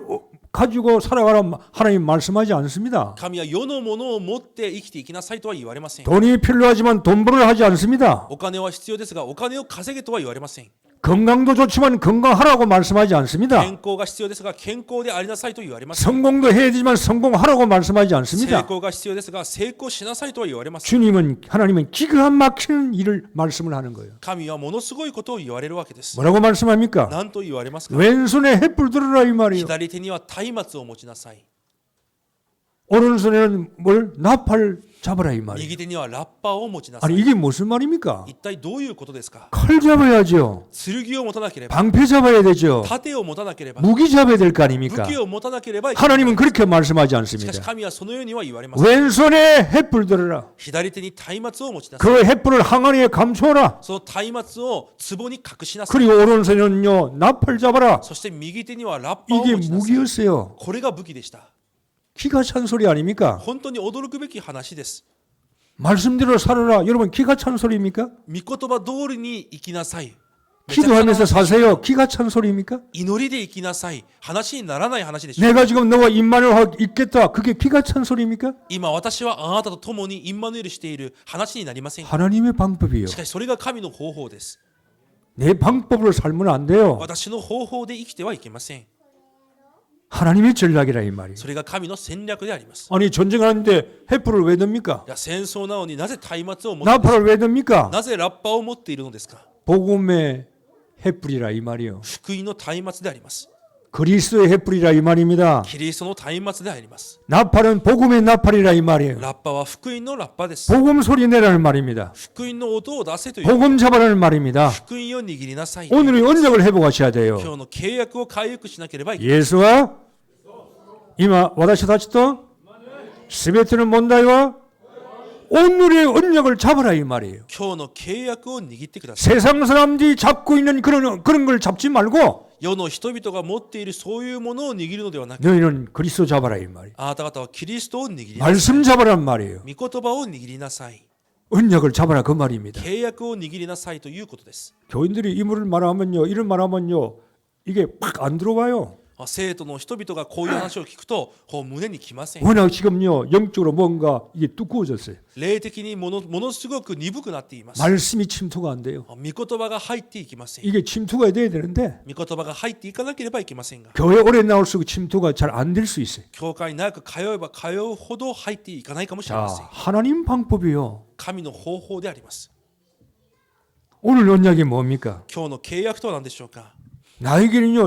가지고 살아가라 하나님 말씀하지 않습니다. 神は世のものを持って生きていきなさいとは言われません。 돈이 필요하지만 돈 벌으라 하지 않습니다. お金は必要ですがお金を稼げとは言われません。 건강도 좋지만 건강하라고 말씀하지 않습니다. 健康が必要ですが健康でありなさいと言われません。 성공도 해야 되지만 성공하라고 말씀하지 成 않습니다. 功が必要ですが成功しなさいとは言われません。 하나님은 기가 막히는 일을 말씀을 하는 거예요. 神はものすごいことを言われるわけです。 뭐라고 말씀합니까? 何と言われますか。 왼손에 햇불 들어라 이 말이에요. 左手には松明を持ちなさい。 오른손에는 뭘 나팔 잡아라 이 말이에요. 右手にはラッパを持ちなさ 아니 い。 이게 무슨 말입니까? 一体どういうことですか。 칼 잡아야죠. 剣を持たなければ、 방패 잡아야 되죠. 盾を持たなければ、 무기 잡아야 될 거 武 아닙니까? 器を持たなければいけない。 하나님은 그렇게 말씀하지 しか 않습니다. し神はそのようには言われません。 왼손에 햇불 들어라. 左手に松明を持ちなさい。 그 햇불을 항아리에 감춰라. その松明を壺に隠しなさい。 그리고 오른손에는요 나팔 잡아라. そして右手にはラッパを 이게 持ちなさい。 무기였어요. これが武器でした。 기가 찬 소리 아닙니까? 本当に驚くべき話です。 말씀대로 살아라. 여러분 기가 찬 소리입니까? 御言葉通りに生きなさい。めちゃくちゃ 기도하면서 사세요. 기가 찬 소리입니까? 祈りで生きなさい。話にならない話でしょ。 내가 지금 너와 임마누엘 있겠다. 그게 기가 찬 소리입니까? 今私はあなたと共にインマヌエルしている話になりません。 하나님의 방법이요. しかしそれが神の方法です。 내 방법으로 살면 안 돼요. 私の方法で生きてはいけません。 하나님의 전략이라 이 말이에요. それが神の戦略であります。 아니 전쟁하는데 햇불을 왜 듭니까? いや戦争なのになぜ松明を持って 나팔을 왜 듭니까? なぜラッパを持っているのですか。 복음의 햇불이라 이 말이요. 福音の松明であります。 그리스도의 햇불이라 이 말입니다. キリストの松明であります。 나팔은 복음의 나팔이라 이 말이에요. ラッパは福音のラッパです。 복음 소리 내라는 말입니다. 福音の音を出せという。 복음 잡아라는 말입니다. 福音を握りなさい。 오늘의 언약을 회복하셔야 돼요. 今日の契約を回復しなければいけない。 예수와 이마 와다시 다치또 스베트는 몬다이와 오늘의 언약을 잡아라 이 말이에요. 今日の契約を握ってください。 세상 사람들이 잡고 있는 그런 걸 잡지 말고 世の人々が持っているそういうものを握るのではなく、 너희는 그리스도 잡아라 이 말이에요. あなた方はキリストを握りなさい。 말씀 잡아란 말이에요. 御言葉を握りなさい。 언약을 잡아라 그 말입니다. 契約を握りなさいということです。 교인들이 이 말을 말하면요, 이런 말하면요, 이게 팍 안 들어와요. 生徒の人々がこういう話を聞くとこう胸にきません。 워낙 지금요 영적으로 뭔가 이게 두꺼워졌어요. 霊的にものすごく鈍くなっています。 말씀이 침투가 안 돼요. 御言葉が入っていきません。 이게 침투가 돼야 되는데 御言葉が入っていかなければいけませんが、 교회 오래 나올수록 침투가 잘 안 될 수 있어요. 教会に長く通えば通うほど入っていかないかもしれ 자, ません。 하나님 방법이요. 神の方法であります。 오늘 언약이 뭡니까? 今日の契約とは何でしょうか。 나에게는요,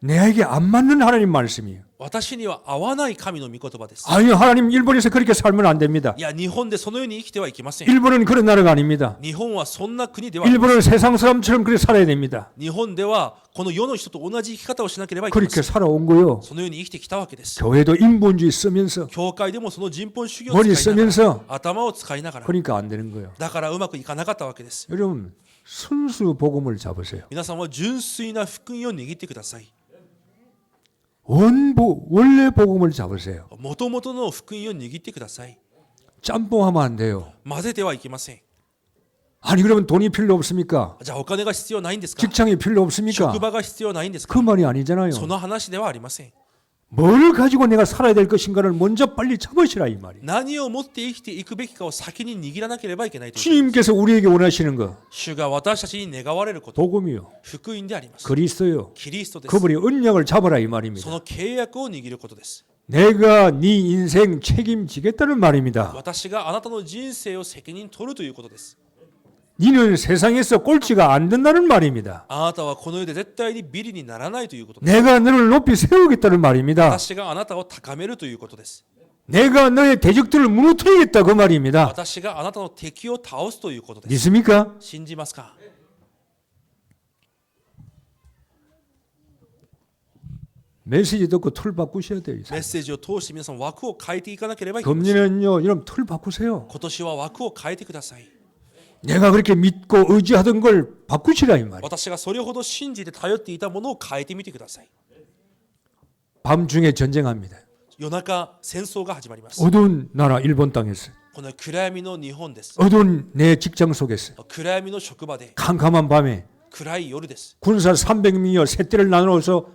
내에게 안 맞는 하나님 말씀이에요. 私には合わない神の御言葉です。 아니, 하나님 일본에서 그렇게 살면 안 됩니다. いや、日本でそのように生きてはいけません。 일본은 그런 나라가 아닙니다. 日本はそんな国ではありません。 일본은 세상 사람처럼 그렇게 살아야 됩니다. 日本ではこの世の人と同じ生き方をしなければいけませ 그렇게 ん。 살아온 거요. そのように生きてきたわけです。 교회도 인본주의 쓰면서 教会でもその人本主義を 머리 使いながら、 쓰면서 頭を使いながら、 그러니까 안 되는 거예요. だからうまくいかなかったわけです。 여러분 순수 복음을 잡으세요. 皆さんは純粋な福音を握ってください。 원래 복음을 잡으세요. もともとの福音を握ってください。 짬뽕하면 안 돼요. 混ぜてはいけません。 아니 그러면 돈이 필요 없습니까? じゃあお金が必要ないんですか？ 직장이 필요 없습니까? 職場が必要ないんですか？ 그 말이 아니잖아요. その話ではありません。 뭘 가지고 내가 살아야 될 것인가를 먼저 빨리 잡으시라 이 말이에요. 何を持って生きていくべきかを先に握らなければいけないという。 주님께서 우리에게 원하시는 거 主が私たちに願われること、 복음이요. 福音であります。 그리스도요. キリストです。 그분이 언약을 잡아라 이 そ 말입니다. の契約を握ることです。 내가 네 인생 책임지겠다는 말입니다. 私があなたの人生を責任取るということです。 너는 세상에서 꼴찌가 안 된다는 말입니다. あなたはこの世で絶対にビリにならないということです。 내가 너를 높이 세우겠다는 말입니다. 私があなたを高めるということです。 내가 너의 대적들을 무너뜨리겠다 그 말입니다. 私があなたの敵を倒すということです。 믿습니까? 信じますか？ 메시지 듣고 틀 바꾸셔야 돼요. メッセージを通して皆さん枠を変えていかなければいけません。 금년은요, 여러분 틀 바꾸세요. 今年は枠を変えてください。 내가 그렇게 믿고 의지하던 걸 바꾸시라 이 말이에요. 私がそれほど信じて頼っていたものを変えてみてください。 밤중에 전쟁합니다. 夜中戦争が始まります。 어두운 나라 일본 땅에서 この暗闇の日本です。 어두운 내 직장 속에서 暗闇の職場で 캄캄한 밤에 暗い夜です。 군사 300명이요 세대를 나누어서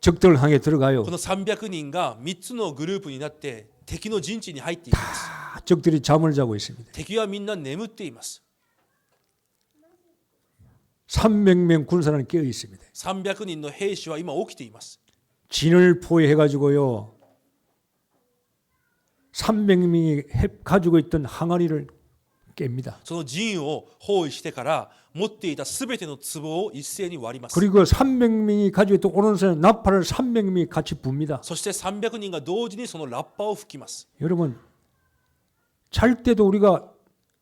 적들을 향해 들어가요. この300人が3つのグループになって敵の陣地に入っていきます。 적들이 잠을 자고 있습니다. 敵はみんな眠っています。 300명 군사는 깨어 있습니다. 300人の兵士は今起きています。 진을 포위해가지고요 300명이 가지고 있던 항아리를 깹니다. その陣を包囲してから持っていたすべての壺を一斉に割ります。 그리고 300명이 가지고 있던 오른손에 나팔을 300명이 같이 붑니다. そして300人が同時にそのラッパを吹きます。 여러분 잘 때도 우리가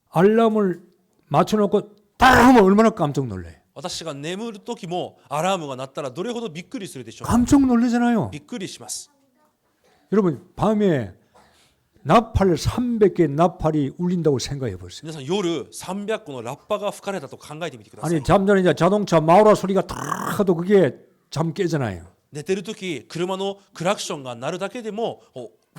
알람을 맞춰놓고 딱 하면 얼마나 깜짝 놀래요. 私が眠る時もアラームが鳴ったらどれほどびっくりするでしょうか。 깜짝 놀라잖아요. びっくりします。 여러분 밤에 나팔 300개 나팔이 울린다고 생각해 보세요. 皆さん夜300個のラッパが吹かれたと考えてみてください。 아니 잠자는 이제 자동차 마우라 소리가 탁 하도 그게 잠 깨잖아요. 寝てる時車のクラクションが鳴るだけでも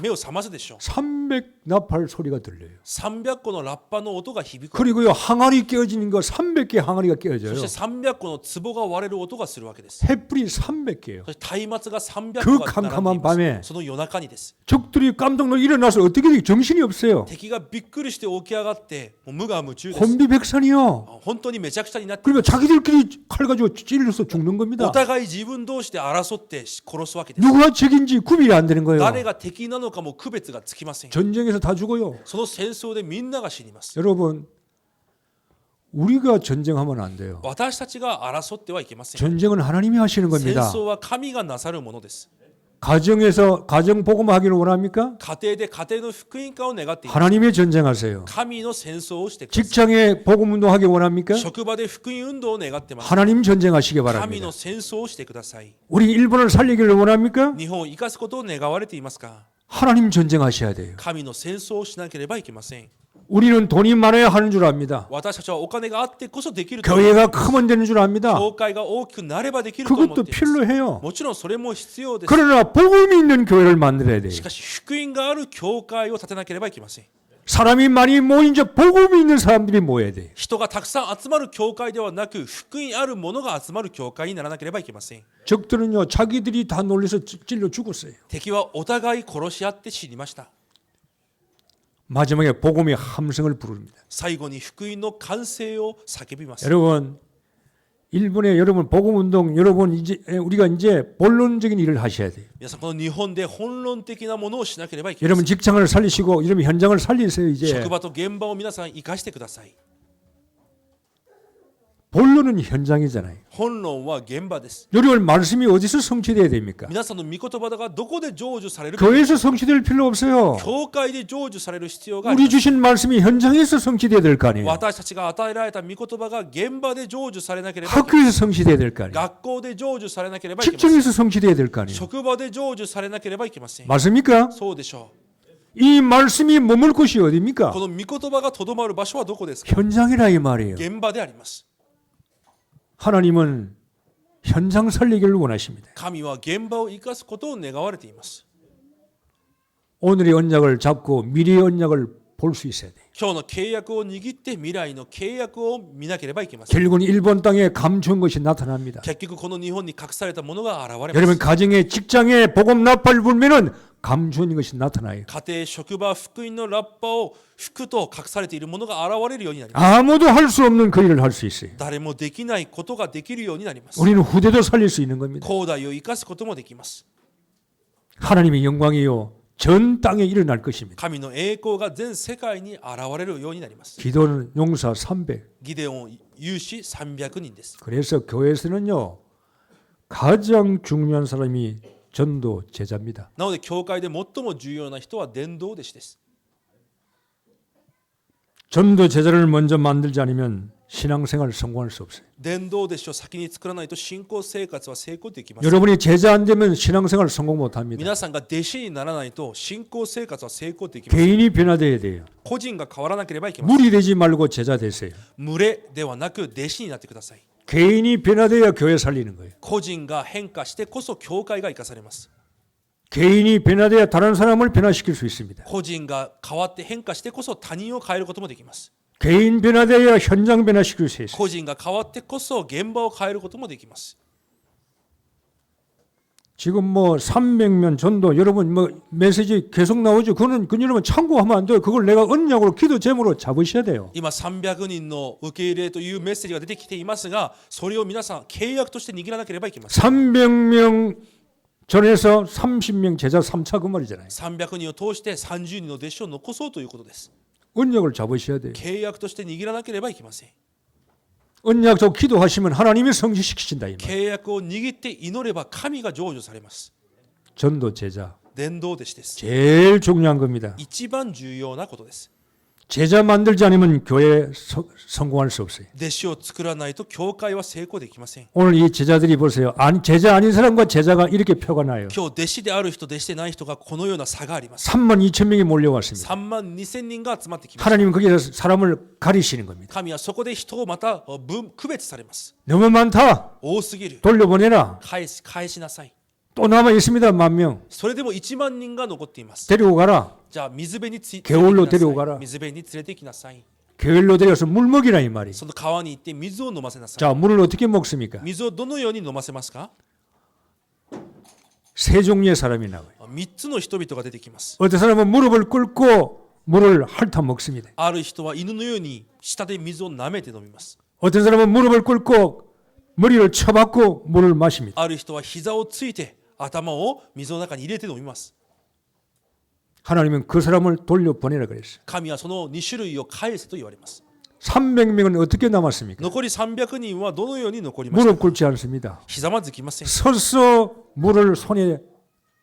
目を覚ますでしょう。 300 나팔 소리가 들려요. 300個のラッパの音が響く。 그리고요 항아리 깨어지는 거 300개 항아리가 そ 깨어져요. して300個の壺が割れる音がするわけです。 햇불이 300개예요. そして松明が300 그 個が並んでい 캄캄한 ます。 밤에 その夜中にです。 적들이 깜짝 놀라 일어나서 어떻게 돼? 정신이 없어요. 敵がびっくりして起き上がってもう無我夢中です。 혼비백산이요. 本当にめちゃくちゃになって、 그러니까 자기들끼리 칼 가지고 찔러서 죽는 お 겁니다. 互い自分同士で争って殺すわけです。 누가 적인지 구별이 안 되는 거예요. 誰が敵なのかも区別がつきません。 전쟁에서 다 죽어요. その戦争でみんなが死にます。 여러분 우리가 전쟁하면 안 돼요. 私たちが争ってはいけません。 전쟁은 하나님이 하시는 戦 겁니다. 争は神がなさるものです。 가정에서 가정 복음하기를 원합니까? 家庭で家庭の福音化を願っています。 하나님의 전쟁하세요. 神の戦争をしてください。 직장에 복음 운동하기 원합니까? 職場で福音運動を願ってます。 하나님 전쟁하시기 神 바랍니다. の戦争をしてください。 우리 일본을 살리기를 원합니까? 日本を生かすことを願われていますか？ 하나님 전쟁하셔야 돼요. 神の戦争をしなければいけません。 우리는 돈이 많아야 하는 줄 압니다. 私たちはお金があってこそできると思います。 교회가 크면 되는 줄 압니다. 教会が大きくなればできると思ってい 그것도 ます。 필요해요. もちろんそれも必要です。 그러나 복음이 있는 교회를 만들어야 돼요. しかし福音がある教会を建てなければいけません。 사람이 많이 모인 적 복음이 있는 사람들이 모여야 돼요. 人がたくさん集まる教会ではなく、福音ある者が集まる教会にならなければいけません。 적들은요 자기들이 다 놀려서 찔러 죽었어요. 敵はお互い殺し合って死にました。 마지막에 복음의 함성을 부릅니다. 最後に福音の完成を叫びます。 여러분 일본에 여러분 복음 운동 여러분 이제 우리가 이제 본론적인 일을 하셔야 돼요. 皆さんこの日本で本論的なものをしなければいけませ 여러분 ん。 직장을 살리시고 여러분 현장을 살리세요. 이제 職場と現場を皆さん生かしてください。 본론은 현장이잖아요. 本論は現場です。 여러분 말씀이 어디서 성취돼야 됩니까? 皆さんの御言葉がどこで成就されるか、 교회에서 성취될 필요 없어요. 教会で成就される必要があり 우리 ます。 주신 말씀이 현장에서 성취돼야 될 거 아니에요. 私たちが与えられた御言葉が現場で成就されなければいけません。 학교에서 성취돼야 될 거 아니에요. 学校で成就されなければいけません。 직장에서 성취돼야 될 거 아니에요. 職場で成就されなければいけません。 맞습니까? そうでしょ 이 말씀이 머물 곳이 う。 어디입니까? この御言葉がとどまる場所はどこですか？ 현장이라 이 말이에요. 現場であります。 하나님은 현장 살리기를 원하십니다. 神は現場を生かすことを願われています。 오늘의 언약을 잡고 미래의 언약을 볼 수 있어야 돼요. 今日の契約を握って未来の契約を見なければいけません。 결국은 일본 땅에 감추은 것이 나타납니다. 結局この日本に隠されたものが現れま 여러분 す。 가정에 직장에 복음 나팔 불면은 감추은 것이 나타나요. 家庭、職場、福音のラッパを吹くと隠されているものが現れるようになります。 아무도 할 수 없는 그 일을 할 수 있어요. 誰もできないことができるようになります。 우리는 후대도 살릴 수 있는 겁니다. 後代を生かすこともできます。 하나님의 영광이요 전 땅에 일어날 것입니다. 神の栄光が全世界に現れるようになります。 기도는 용사 300. ギデオン勇士300人です。 그래서 교회에서는요 가장 중요한 사람이 전도 제자입니다. なので教会で最も重要な人は伝道弟子です。 전도 제자를 먼저 만들지 않으면 신앙생활 성공할 수 없어요. 伝道弟子を先に作らないと信仰生活は成功できません。 여러분이 제자 안 되면 신앙생활 성공 못 합니다. 皆さんが弟子にならないと信仰生活は成功できません。 개인이 변화돼야 돼요. 個人が変わらなければいけません。 무리 되지 말고 제자 되세요. 群れではなく弟子になってください。 개인이 변화돼야 교회 살리는 거예요. 個人が変化してこそ教会が生かされます。 개인이 변화돼야 다른 사람을 변화시킬 수 있습니다. 個人が変わって変化してこそ他人を変えることもできます。 개인 변화돼야 현장 변화시킬 수 있어요. 個人が変わってこそ現場を変えることもできます。 지금 뭐 300명 전도 여러분 뭐 메시지 계속 나오죠. 그거는 여러분 참고하면 안 돼요. 그걸 내가 언약으로 기도 제목으로 잡으셔야 돼요. 今300人の受け入れというメッセージが出てきていますが、それを皆さん契約として握らなければいけません。 300명 전에서 30명 제자 3차 그 말이잖아요. 300人を通して30人の弟子を残そうということです。 언약을 잡으셔야 돼요. 契約として握らなければいけません。 언약 잡고 기도하시면 하나님이 성취시키신다 이 말. 契約を握って祈れば神が成就されます。 전도 제자 伝道弟子です。 제일 중요한 겁니다. 一番重要なことです。 제자 만들지 않으면 교회 성공할 수 없어요. 弟子を作らないと教会は成功できません。 오늘 이 제자들이 보세요. 제자 아닌 사람과 제자가 이렇게 표가 나요. 今日弟子である人、弟子でない人がこのような差があります。 3만 2천 명이 몰려왔습니다. 3万2千人が集まってきました。 하나님은 거기서 사람을 가리시는 겁니다. 神はそこで人をまた区別されます。 너무 많다. 多すぎる。 돌려보내라. 返しなさい。 또 남아 있습니다. 1만 명. それでも1万人が残っています。 데리고 가라. じゃあ水辺について 게을로 데리고 가라. 水辺に連れて行きなさい。 게을로 데려서 물 먹이라 이 말이. その川に行って水を飲ませなさい。 자, 물을 어떻게 먹습니까? 水をどのように飲ませますか？ 세 종류의 사람이 나와요. 3つの人々が出てきます。 어떤 사람은 무릎을 꿇고 물을 핥아 먹습니다. ある人は犬のように舌で水を舐めて飲みます。 어떤 사람은 무릎을 꿇고 머리를 쳐박고 물을 마십니다. ある人は膝をついて頭を水の中に入れて飲みます。 하나님은 그 사람을 돌려보내라 그랬어요. 神はその2種類を返せと言われます。 300명은 어떻게 남았습니까? 残り300人はどのように残りました 무릎 か？ 꿇지 않습니다. ひざまずきません。 서서 물을 손에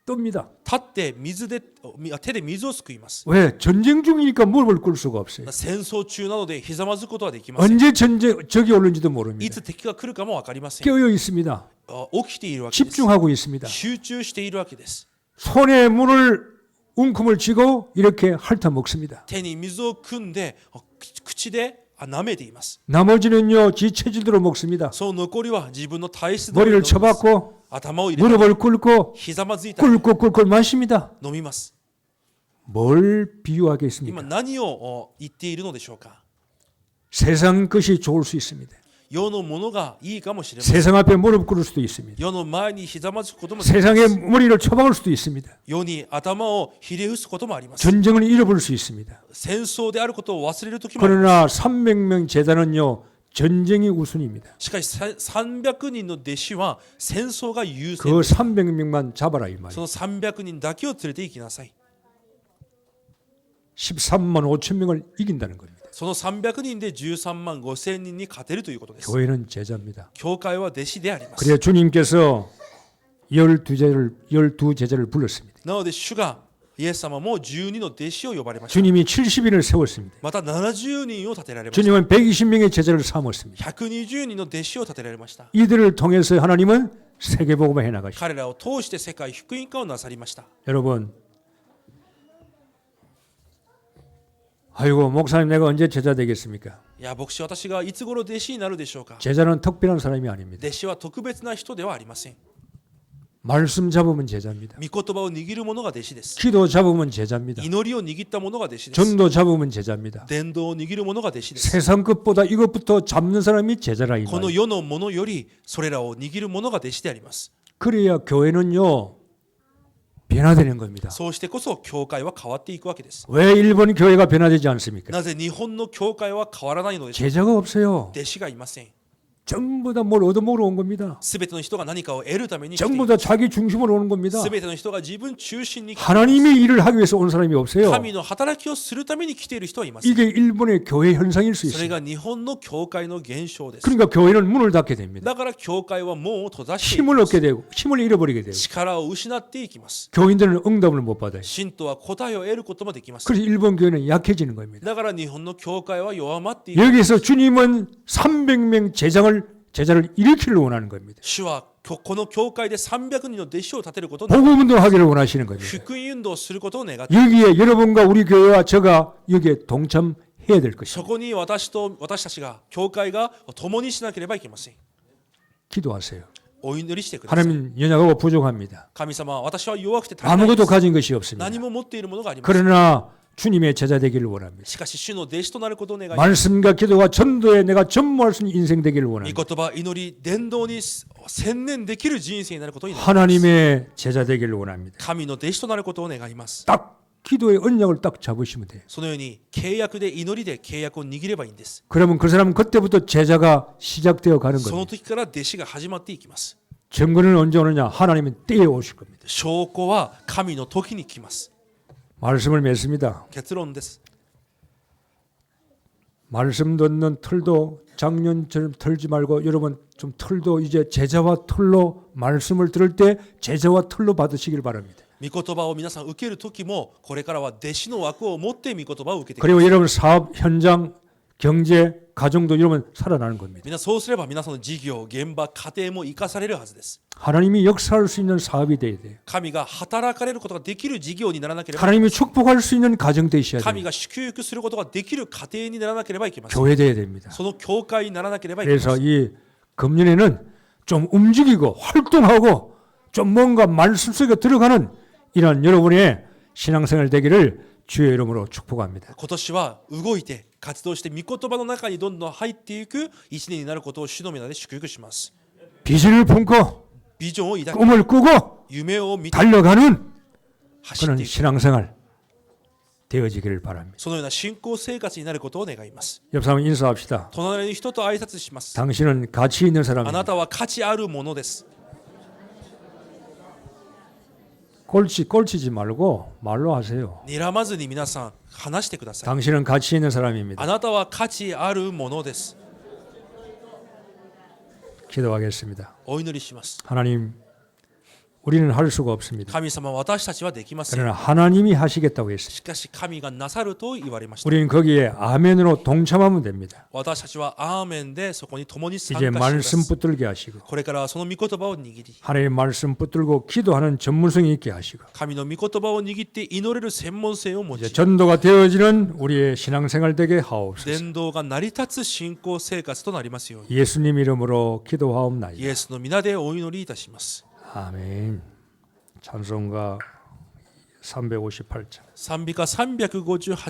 뜹니다. 立って手で水をすくいます。 왜? 전쟁 중이니까 무릎을 꿇을 수가 없어요. 戦争中なのでひざまずくことはできません。 언제 적이 오는지도 い 모릅니다. つ敵が来るかも分かりません。 깨어 있습니다. 起きているわけです。 집중하고 있습니다. 集中しているわけです。 손에 물을 웅큼을 쥐고 이렇게 핥아 먹습니다. 手に水を汲んで口で舐めています。 나머지는요, 지 체질대로 먹습니다. その残りは自分の体質で 머리를 飲みます。 쳐박고 頭を入れて 무릎을 꿇고 ひざまずいたら 꿀꿀꿀꿀 마십니다. 飲みます。 뭘 今 비유하겠습니까? 何を言っているのでしょうか？ 세상 것이 좋을 수 있습니다. 世のものがいいかもしれません。 세상 앞에 무릎 꿇을 수도 있습니다. 世の前にひざまずくこともできま 세상에 す。 머리를 쳐박을 수도 있습니다. 世に頭をひれ伏すこともあります。 전쟁을 잃어버릴 수 있습니다. 戦争であることを忘れる時もあります。 그러나 300명 제자는요, 전쟁이 우선입니다. しかし300人の弟子は戦争が優 그 先です。 300명만 잡아라 이 そ 말이에요. の300人だけを連れて行きなさい。 13만 5천 명을 이긴다는 겁니다. その300人で13万5千人に勝てるということです。 교회는 제자입니다. 教会は弟子であります。 그래야 주님께서 12 제자를 불렀습니다. なので主がイエス様も12の弟子を呼ばれました。 주님이 70인을 세웠습니다. また70人を立てられました。 주님은 120명의 제자를 삼았습니다. 120人の弟子を立てられました。 이들을 통해서 하나님은 세계복음을 해나가십니다. 彼らを通して世界福音化をなさりました。 여러분, 아이고 목사님 내가 언제 제자 되겠습니까? いや牧師私がいつ頃弟子になるでしょうか。 제자는 특별한 사람이 아닙니다. 弟子は特別な人ではありません。 말씀 잡으면 제자입니다. 御言葉を握る者が弟子です。 기도 잡으면 제자입니다. 祈りを握った者が弟子です。 전도 잡으면 제자입니다. 伝道を握る者が弟子です。 세상 것보다 이것부터 잡는 사람이 제자라 이 この 말이에요. 世のものよりそれらを握る者が弟子であります。 그래야 교회는요 변화되는 겁니다. そうしてこそ教会は変わっていくわけです。 왜 일본 교회가 변화되지 않습니까? なぜ日本の教会は変わらないのでしょうか。 제자가 없어요. 弟子がいません。 전부 다 뭘 얻어먹으러 온 겁니다. すべての人が何かを得るために来てい 전부 る。 다 자기 중심으로 오는 겁니다. すべての人が自分中心に来ている。 하나님이 일을 하기 위해서 온 사람이 없어요. 神の働きをするために来ている人はいません。 이게 일본의 교회 현상일 수 それ 있어요. が日本の教会の現象です。 그러니까 교회는 문을 닫게 됩니다. だから教会は門を閉ざしていき 힘을 ま 얻게 す。 되고 힘을 잃어버리게 돼요. 力を失っていきます。 교인들은 응답을 못 받아요. 信徒は答えを得ることもできません。 그래서 일본 교회는 약해지는 겁니다. だから日本の教会は弱まっていく。 여기서 주님은 300명 제자를 일으키려 원하는 겁니다. 主はこの教会で300人の弟子を立てることを願う。 복음 운동하기를 원하시는 겁니다. 福音運動をすることを願って、 여기에 여러분과 우리 교회와 저가 여기에 동참해야 될 것입니다. そこに私たちが教会が共にしなければいけません。 기도하세요. お祈りしてください。 하나님 연약하고 부족합니다. 神様、私は弱くて足りないで 아무것도 す。 가진 것이 없습니다. 何も持っているものがありません。 그러나 주님의 제자 되기를 원합니다. しかし主の弟子となることを願います。 말씀과 기도와 전도에 내가 전무할 수 있는 인생 되기를 御 원합니다. 言葉、祈り、伝道に専念できる人生になることを祈ります。 하나님의 제자 되기를 원합니다. 神の弟子となることを願います。 딱 기도의 언약을 딱 잡으시면 돼요. そのように契約で祈りで契約を握ればいいんです。 그러면 그 사람은 그때부터 제자가 시작되어 가는 その 겁니다. 時から弟子が始まっていきます。 증거는 언제 오느냐? 하나님은 때에 오실 겁니다. 証拠は神の時に来ます。 말씀을 맺습니다. 結論です。 말씀 듣는 틀도 작년처럼 털지 말고 여러분 좀 틀도 이제 제자와 틀로 말씀을 들을 때 제자와 틀로 받으시길 바랍니다. 御言葉を皆さん受ける時もこれからは弟子の枠を持って御言葉を受けてください。 그리고 여러분 사업 현장 경제 가정도 여러분 살아나는 겁니다. 皆そうすれば皆さんの事業、現場、家庭も生かされるはずです。 하나님이 역사할 수 있는 사업이 돼야 돼요. 神が働かれることができる事業にならなければ、 하나님이 축복할 수 있는 가정 되셔야 神 돼요. が祝福することができる家庭にならなければいけません。 교회 돼야 됩니다. その教会にならなければいけませ 그래서 ん。 이 금년에는 좀 움직이고 활동하고 좀 뭔가 말씀 속에 들어가는 이런 여러분의 신앙생활 되기를 주의 이름으로 축복합니다. 今年は動いて活動して御言葉の中にどんどん入っていく一年になることを主の皆で祝福します。 비전을 품고 ビジョンを抱き、 꿈을 꾸고 夢を見て 달려가는 走っ 그런 ていく、 신앙생활 되어지기를 바랍니다. そのような信仰生活になることを願います。 옆 사람 인사합시다. 隣の人と挨拶します。 당신은 가치 있는 あな 사람입니다. たは価値あるものです。 꼴치지 말고 말로 하세요. 睨まずに皆さん話してください。 당신은 가치 있는 사람입니다. あなたは価値あるものです。 기도하겠습니다. お祈りします。 하나님, 우리는 할 수가 없습니다. 神様、私たちはできません。 그러나 하나님이 하시겠다고 했습니다. しかし神がなさると言われました。 우리는 거기에 아멘으로 동참하면 됩니다. 私たちはアーメンでそこに共に参 이제 加しま 말씀 す。 붙들게 하시고 これからはその御言葉を握り、 하나님 말씀 붙들고 기도하는 전문성이 있게 하시고 神の御言葉を握って祈れる専門性を持 이제 ち、 전도가 되어지는 우리의 신앙생활 되게 하옵소서. 伝道が成り立つ信仰生活となりますように、 예수님 이름으로 기도하옵나이다. イエスの皆でお祈りいたします。 아멘. 찬송가 358장. 賛美歌358